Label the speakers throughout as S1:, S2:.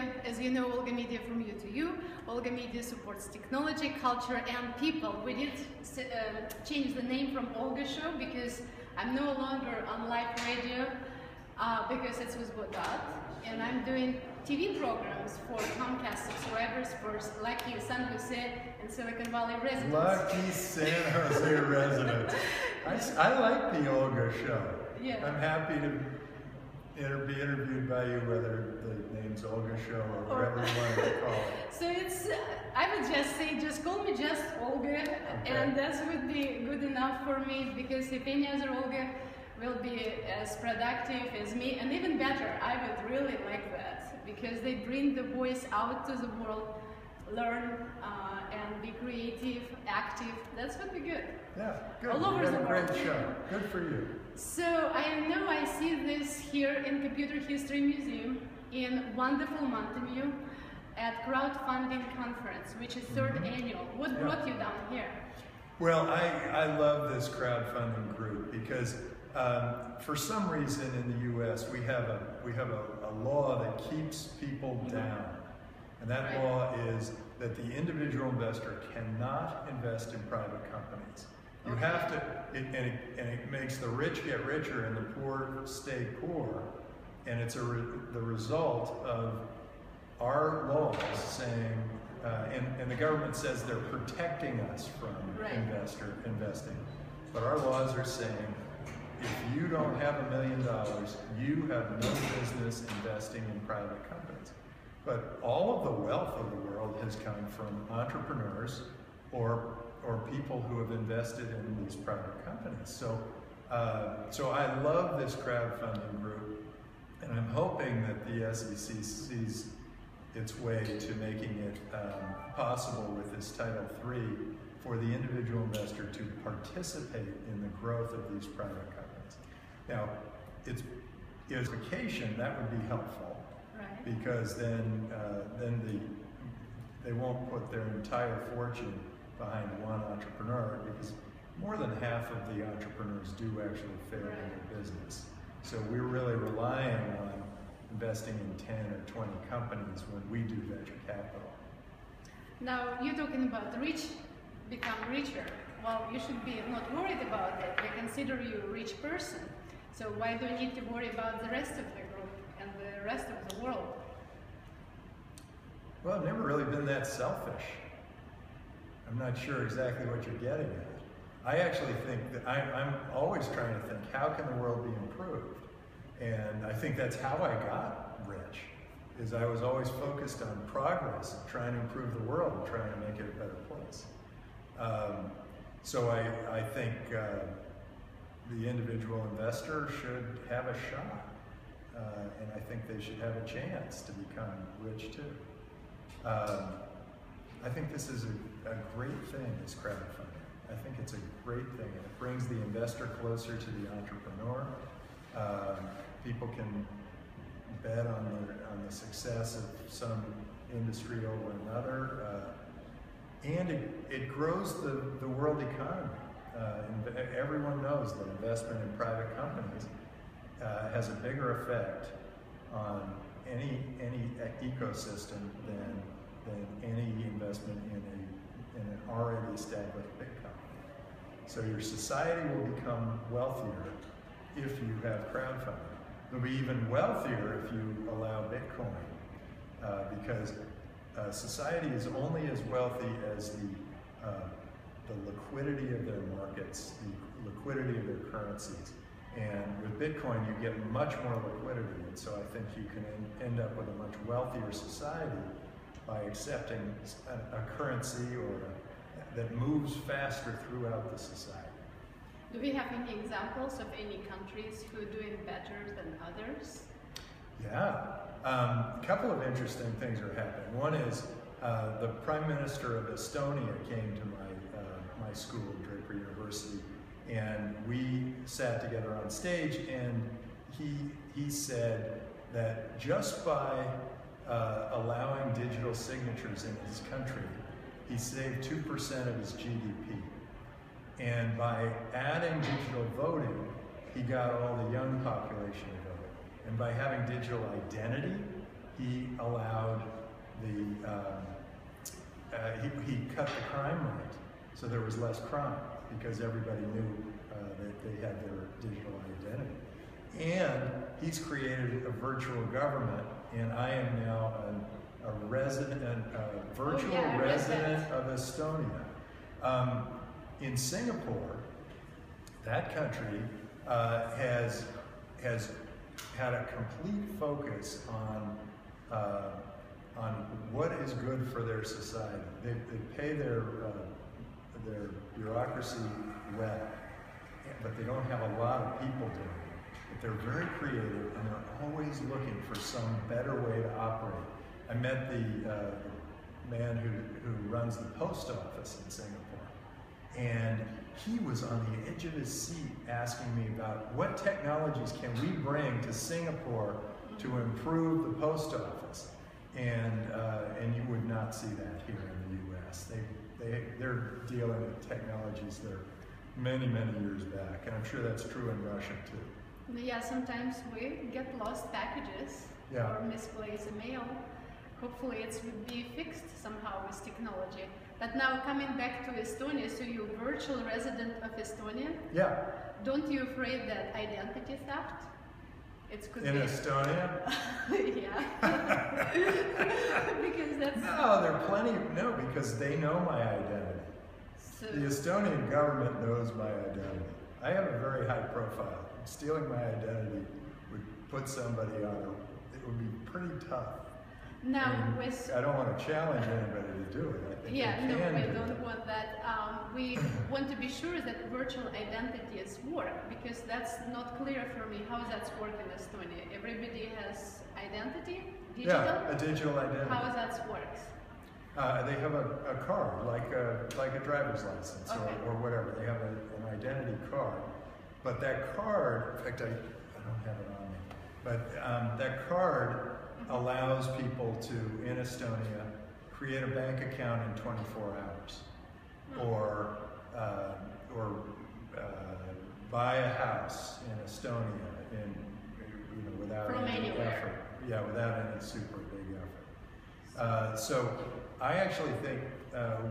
S1: Media. As you know, Olga Media from you to you. Olga Media supports technology, culture, and people. We did change the name from Olga Show because I'm no longer on live radio because it was bought out. And I'm doing TV programs for Comcast subscribers for lucky San Jose and Silicon Valley residents.
S2: Lucky San Jose residents. I like the Olga Show.
S1: Yeah.
S2: I'm happy to be interviewed by you, whether the name's Olga Show or whatever you want to call it.
S1: So it's, I would just say, just call me just Olga, okay. And that would be good enough for me, because if any other Olga will be as productive as me, and even better, I would really like that, because they bring the voice out to the world, learn and be creative, active. That's what we good.
S2: Yeah, good.
S1: All over the world.
S2: Great show. Good for you.
S1: So I know I see this here in Computer History Museum in wonderful Mountain at crowdfunding conference, which is third annual. What brought you down here?
S2: Well, I love this crowdfunding group because for some reason in the U.S. we have a law that keeps people down, and that law is that the individual investor cannot invest in private companies. You have to, and it makes the rich get richer and the poor stay poor, and it's the result of our laws saying, and the government says they're protecting us from investing, but our laws are saying, if you don't have $1 million, you have no business investing in private companies. But all of the wealth of the world has come from entrepreneurs or people who have invested in these private companies. So I love this crowdfunding group, and I'm hoping that the SEC sees its way to making it possible with this Title III for the individual investor to participate in the growth of these private companies. Now, it's vacation that would be helpful, because then they won't put their entire fortune behind one entrepreneur, because more than half of the entrepreneurs do actually fail in their business. So we're really relying on investing in 10 or 20 companies when we do venture capital.
S1: Now, you're talking about the rich become richer. Well, you should be not worried about that. They consider you a rich person. So why do you need to worry about the rest of the group and the rest of the world?
S2: Well, I've never really been that selfish. I'm not sure exactly what you're getting at. I actually think that I'm always trying to think, how can the world be improved? And I think that's how I got rich, is I was always focused on progress and trying to improve the world and trying to make it a better place. So I think the individual investor should have a shot, and I think they should have a chance to become rich too. I think this is a great thing, this crowdfunding. I think it's a great thing, and it brings the investor closer to the entrepreneur. People can bet on the success of some industry over another, and it grows the world economy. Everyone knows that investment in private companies has a bigger effect on any ecosystem than any investment in an already established big company. So your society will become wealthier if you have crowdfunding. It'll be even wealthier if you allow Bitcoin, because society is only as wealthy as the liquidity of their markets, the liquidity of their currencies. And with Bitcoin, you get much more liquidity, and so I think you can end up with a much wealthier society by accepting a currency that moves faster throughout the society.
S1: Do we have any examples of any countries who are doing better than others?
S2: Yeah, a couple of interesting things are happening. One is the Prime Minister of Estonia came to my school, Draper University, and we sat together on stage, and he said that just by allowing digital signatures in his country, he saved 2% of his GDP. And by adding digital voting, he got all the young population voting. And by having digital identity, he allowed he cut the crime rate, so there was less crime because everybody knew that they had their digital identity. And he's created a virtual government, and I am now a virtual resident of Estonia. In Singapore, that country has had a complete focus on what is good for their society. They pay their bureaucracy well, but they don't have a lot of people doing it. But they're very creative, and they're always looking for some better way to operate. I met the man who runs the post office in Singapore, and he was on the edge of his seat asking me about what technologies can we bring to Singapore to improve the post office. And you would not see that here in the U.S. They're dealing with technologies that are many, many years back, and I'm sure that's true in Russia too.
S1: Yeah, sometimes we get lost packages or misplaced mail. Hopefully it would be fixed somehow with technology. But now coming back to Estonia, so you're a virtual resident of Estonia?
S2: Yeah.
S1: Don't you afraid that identity theft?
S2: In Estonia?
S1: Yeah. Because that's...
S2: No, because they know my identity. So, the Estonian government knows my identity. I have a very high profile. Stealing my identity would put somebody on it would be pretty tough.
S1: Now,
S2: I don't want to challenge anybody to do it. I think
S1: we don't want that. We want to be sure that virtual identities work, because that's not clear for me how that's work in Estonia. Everybody has identity, digital?
S2: Yeah, a digital identity.
S1: How that works?
S2: They have a card, like a driver's license or whatever. They have an identity card. But that card, in fact, I don't have it on me, but that card allows people to, in Estonia, create a bank account in 24 hours, or buy a house in Estonia without any effort. Yeah, without any super big effort. So I actually think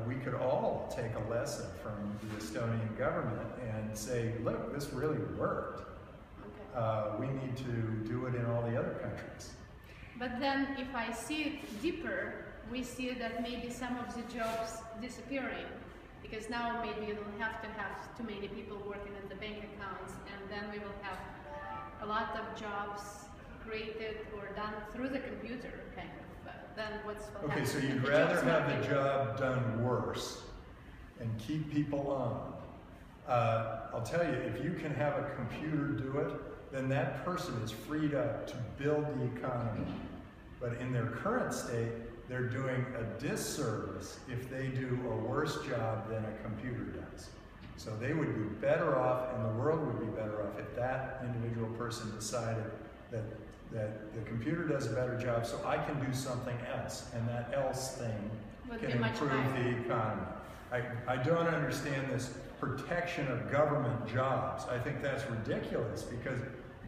S2: we could all take a lesson from the Estonian government and say, look, this really worked. We need to do it in all the other countries.
S1: But then if I see it deeper, we see that maybe some of the jobs disappearing, because now maybe you don't have to have too many people working in the bank accounts, and then we will have a lot of jobs created or done through the computer, kind of. Then what's
S2: okay, so you'd rather have the job done worse and keep people on. I'll tell you, if you can have a computer do it, then that person is freed up to build the economy. But in their current state, they're doing a disservice if they do a worse job than a computer does. So they would be better off, and the world would be better off, if that individual person decided that the computer does a better job, so I can do something else, and that else thing can improve the economy. I don't understand this protection of government jobs. I think that's ridiculous, because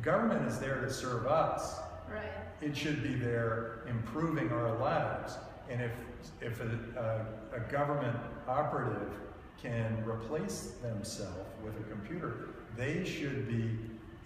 S2: government is there to serve us.
S1: Right.
S2: It should be there improving our lives. And if a government operative can replace themselves with a computer, they should be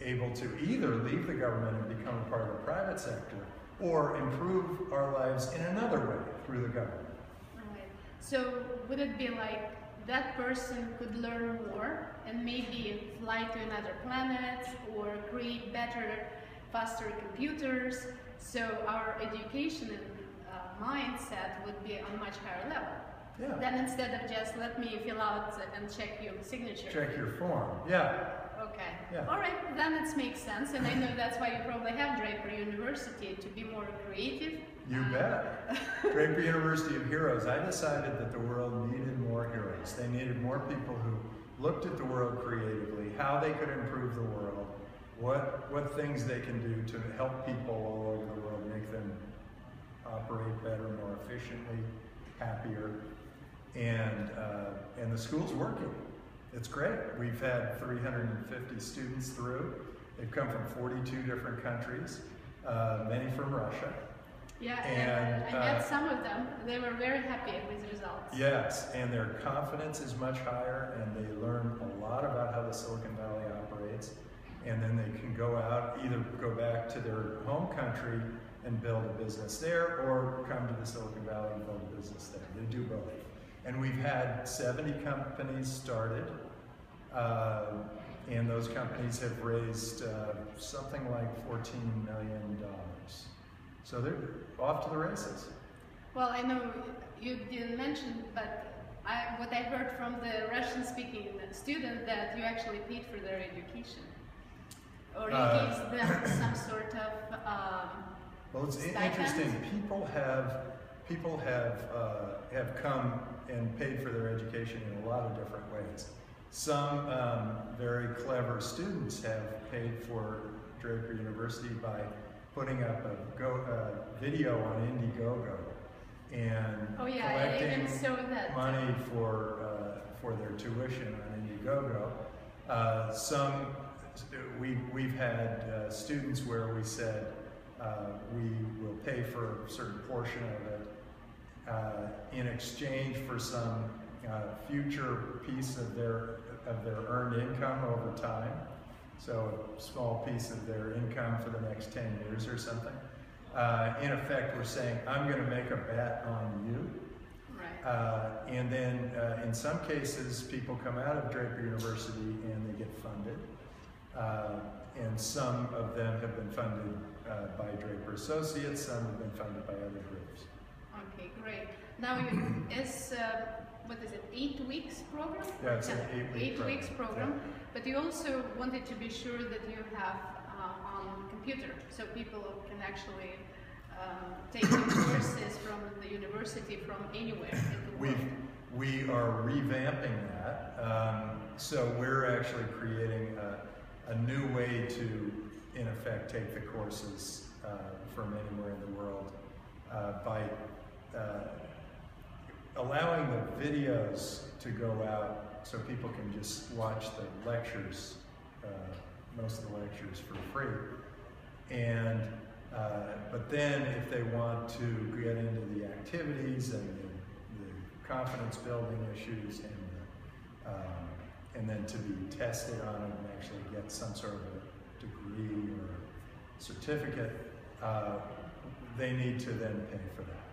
S2: able to either leave the government and become a part of the private sector, or improve our lives in another way through the government.
S1: Right. So would it be like that person could learn more and maybe fly to another planet or create better, faster computers, so our education and mindset would be on a much higher level?
S2: Yeah.
S1: Then instead of just let me fill out and check your signature.
S2: Check your form. Yeah.
S1: Okay.
S2: Yeah.
S1: All right, then it makes sense, and I know that's why you probably have Draper University, to be more creative.
S2: You bet. Draper University of Heroes. I decided that the world needed more heroes. They needed more people who looked at the world creatively, how they could improve the world, what things they can do to help people all over the world, make them operate better, more efficiently, happier, and the school's working. It's great. We've had 350 students through. They've come from 42 different countries, many from Russia.
S1: Yeah, and I met some of them. They were very happy with the results.
S2: Yes, and their confidence is much higher, and they learn a lot about how the Silicon Valley operates, and then they can go out, either go back to their home country and build a business there, or come to the Silicon Valley and build a business there. They do both. And we've had 70 companies started, and those companies have raised something like $14 million. So they're off to the races.
S1: Well, I know you didn't mention, but what I heard from the Russian-speaking student, that you actually paid for their education, or you gave them some sort of
S2: well, it's
S1: stipend?
S2: interesting. People have come and paid for their education in a lot of different ways. Some very clever students have paid for Draper University by putting up a video on Indiegogo and collecting money for their tuition on Indiegogo. We've had students where we said we will pay for a certain portion of it in exchange for some future piece of their earned income over time. So a small piece of their income for the next 10 years or something. In effect, we're saying, I'm going to make a bet on you. Right. And then in some cases, people come out of Draper University and they get funded. And some of them have been funded by Draper Associates, some have been funded by other groups.
S1: Okay, great. Now, it's, what is it, 8 weeks program?
S2: Yeah, it's an 8
S1: weeks program. Yeah. But you also wanted to be sure that you have on computer, so people can actually take courses from the university from anywhere in the world.
S2: We are revamping that. So we're actually creating a new way to, in effect, take the courses from anywhere in the world by allowing the videos to go out so people can just watch the lectures, most of the lectures for free. And but then if they want to get into the activities and the confidence building issues and then to be tested on it and actually get some sort of a degree or a certificate, they need to then pay for that.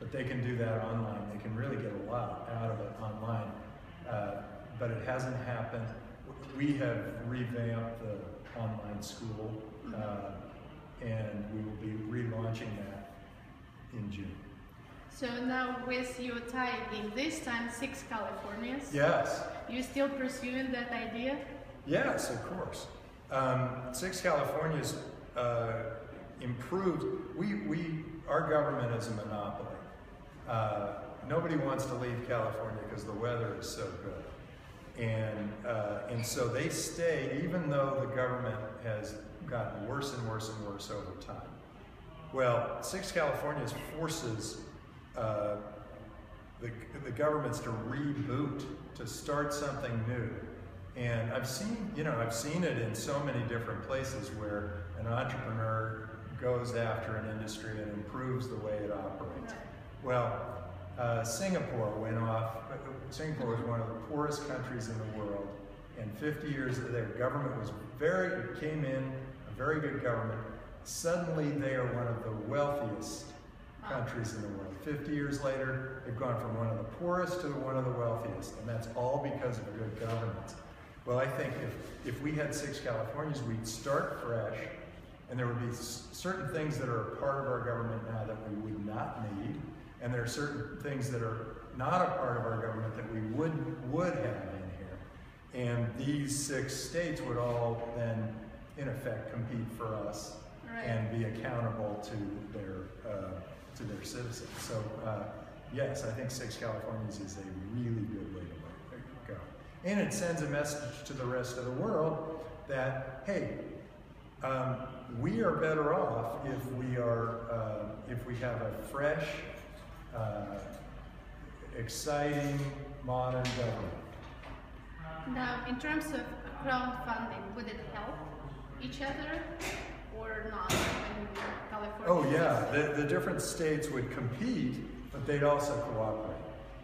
S2: But they can do that online. They can really get a lot out of it online. But it hasn't happened. We have revamped the online school, and we will be relaunching that in June.
S1: So now with your tithing, this time 6 Californians?
S2: Yes.
S1: You still pursuing that idea?
S2: Yes, of course. 6 Californians improved. Our government is a monopoly. Nobody wants to leave California because the weather is so good. And so they stay, even though the government has gotten worse and worse and worse over time. Well, 6 Californians forces the governments to reboot, to start something new. And I've seen it in so many different places where an entrepreneur goes after an industry and improves the way it operates. Well, Singapore went off. Singapore was one of the poorest countries in the world, and 50 years their government came in, a very good government. Suddenly they are one of the wealthiest countries in the world. 50 years later, they've gone from one of the poorest to one of the wealthiest, and that's all because of good governance. Well, I think if we had 6 Californians, we'd start fresh, and there would be certain things that are a part of our government now that we would not need, and there are certain things that are not a part of our government that we would have in here. And these 6 states would all then, in effect, compete for us and be accountable to their citizens. So, yes, I think 6 Californians is a really good way to go. And it sends a message to the rest of the world that, hey, we are better off if we have a fresh, exciting, modern government.
S1: Now, in terms of crowdfunding, would it help each other? or not in California?
S2: Oh yeah, the different states would compete, but they'd also cooperate.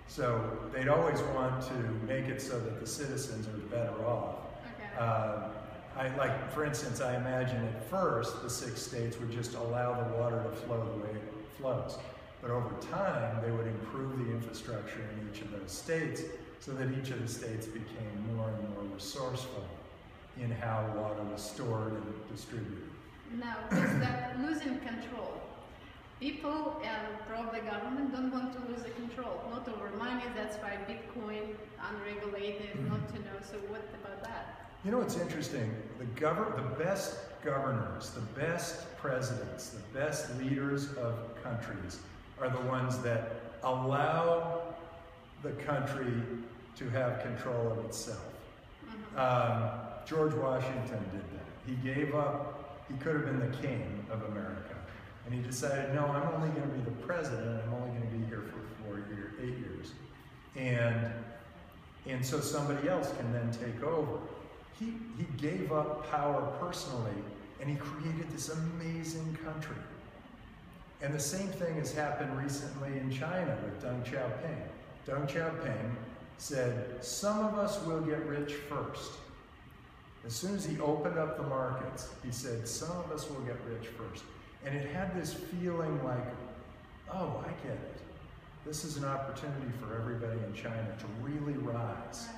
S2: So they'd always want to make it so that the citizens are better off.
S1: Okay.
S2: For instance, I imagine at first the 6 states would just allow the water to flow the way it flows. But over time, they would improve the infrastructure in each of those states so that each of the states became more and more resourceful in how water was stored and distributed.
S1: Now, is that losing control? People and probably government don't want to lose the control, not over money. That's why Bitcoin, unregulated, not to know. So what about that?
S2: You know, it's interesting. The best governors, the best presidents, the best leaders of countries are the ones that allow the country to have control of itself. George Washington did that. He gave up, he could have been the king of America. And he decided, no, I'm only going to be the president, I'm only going to be here for 8 years. And so somebody else can then take over. He gave up power personally, and he created this amazing country. And the same thing has happened recently in China with Deng Xiaoping. Deng Xiaoping said, some of us will get rich first. As soon as he opened up the markets, he said, some of us will get rich first. And it had this feeling like, oh, I get it. This is an opportunity for everybody in China to really rise.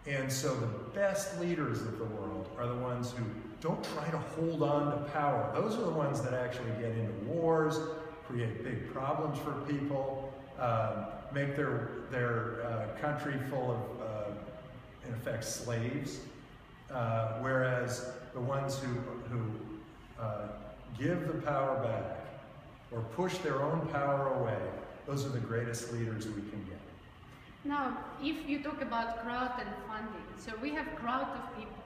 S2: And so the best leaders of the world are the ones who don't try to hold on to power. Those are the ones that actually get into wars, create big problems for people, make their country full of, in effect, slaves. Whereas the ones who give the power back or push their own power away, those are the greatest leaders we can get.
S1: Now, if you talk about crowd and funding, so we have crowd of people.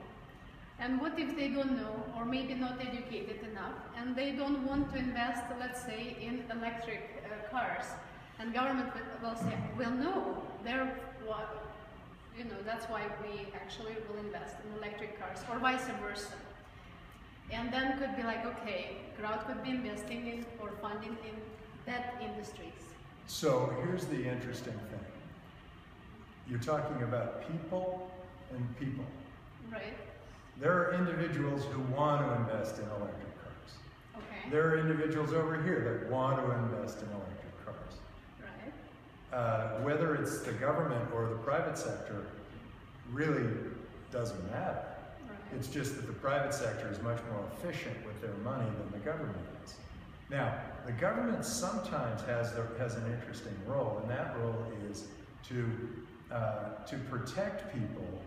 S1: And what if they don't know, or maybe not educated enough, and they don't want to invest, let's say, in electric cars? And government will say, well, no, that's why we actually will invest in electric cars, or vice versa. And then could be like, okay, crowd could be investing in or funding in that industries.
S2: So here's the interesting thing. You're talking about people and people.
S1: Right.
S2: There are individuals who want to invest in electric cars.
S1: Okay.
S2: There are individuals over here that want to invest in electric cars.
S1: Right.
S2: Whether it's the government or the private sector really doesn't matter.
S1: Right.
S2: It's just that the private sector is much more efficient with their money than the government is. Now, the government sometimes has an interesting role, and that role is to protect people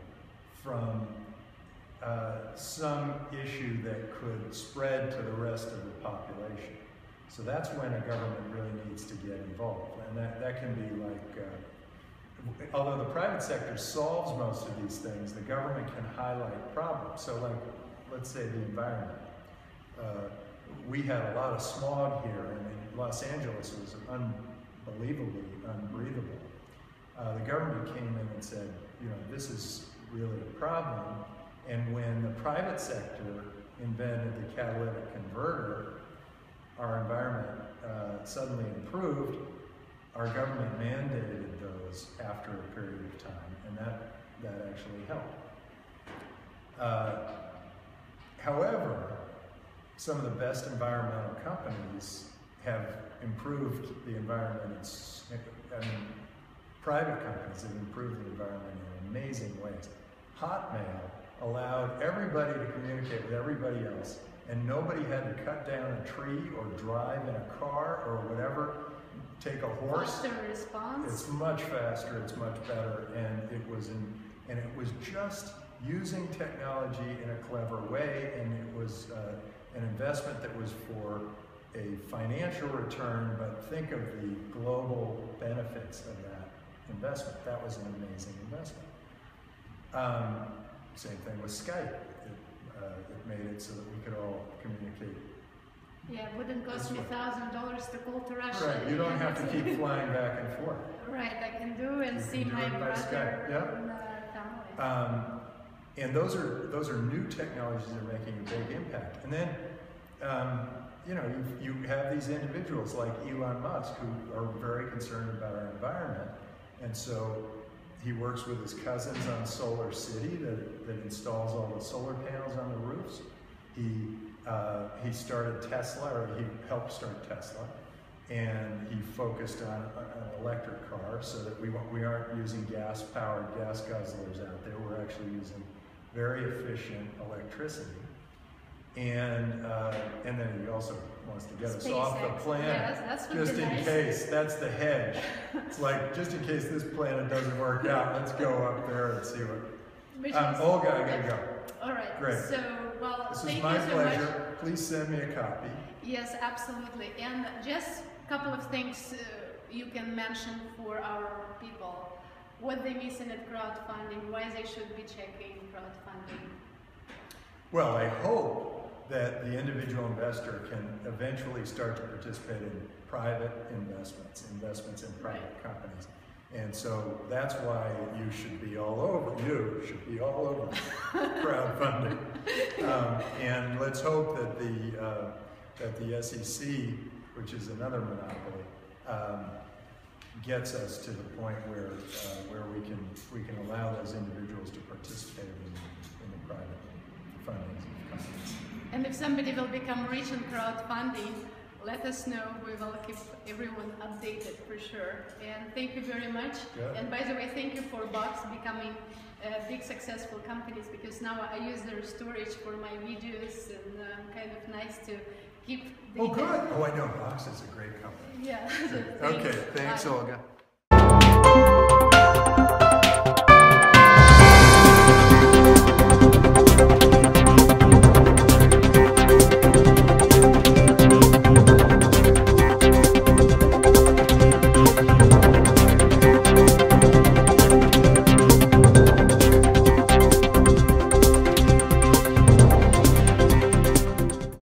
S2: from some issue that could spread to the rest of the population. So that's when a government really needs to get involved. And that can be like, although the private sector solves most of these things, the government can highlight problems. So like, let's say the environment. We had a lot of smog here, and in Los Angeles it was unbelievably unbreathable. The government came in and said, this is really a problem. And when the private sector invented the catalytic converter, our environment suddenly improved. Our government mandated those after a period of time, and that actually helped. However, some of the best environmental companies have improved the environment. Private companies have improved the environment in amazing ways. Hotmail allowed everybody to communicate with everybody else, and nobody had to cut down a tree or drive in a car or whatever, take a horse.
S1: Faster response.
S2: It's much faster, it's much better, and it was just using technology in a clever way, and it was an investment that was for a financial return, but think of the global benefits of that investment. That was an amazing investment. Same thing with Skype. It made it so that we could all communicate.
S1: Yeah, it wouldn't cost me $1,000 to call to Russia.
S2: Right, you don't have to keep flying back and forth.
S1: Right, I can do and see my brother and family.
S2: And those are new technologies that are making a big impact. And then you know, you have these individuals like Elon Musk who are very concerned about our environment, and so he works with his cousins on Solar City that installs all the solar panels on the roofs. He started Tesla, or he helped start Tesla, and he focused on an electric car so that we aren't using gas-powered gas guzzlers out there. We're actually using very efficient electricity. And then he also wants to get us off the planet,
S1: yes,
S2: just in case. That's the hedge. It's like, just in case this planet doesn't work out, let's go up there and see what. Olga, I gotta go.
S1: All right.
S2: Great.
S1: So, well,
S2: this
S1: thank
S2: is my
S1: you so
S2: pleasure.
S1: much.
S2: Please send me a copy.
S1: Yes, absolutely. And just a couple of things you can mention for our people. What they missing at crowdfunding, why they should be checking crowdfunding.
S2: Well, I hope that the individual investor can eventually start to participate in private investments in private companies. And so that's why you should be all over crowdfunding. And let's hope that the SEC, which is another monopoly, gets us to the point where we can allow those individuals to participate in the private funding of companies.
S1: And if somebody will become rich in crowdfunding, let us know. We will keep everyone updated for sure. And thank you very much.
S2: Yeah.
S1: And by the way, thank you for Box becoming big successful companies, because now I use their storage for my videos, and kind of nice to keep.
S2: Oh, good. Oh, I know. Box is a great company.
S1: Yeah.
S2: Okay. Thanks,
S1: Bye.
S2: Olga.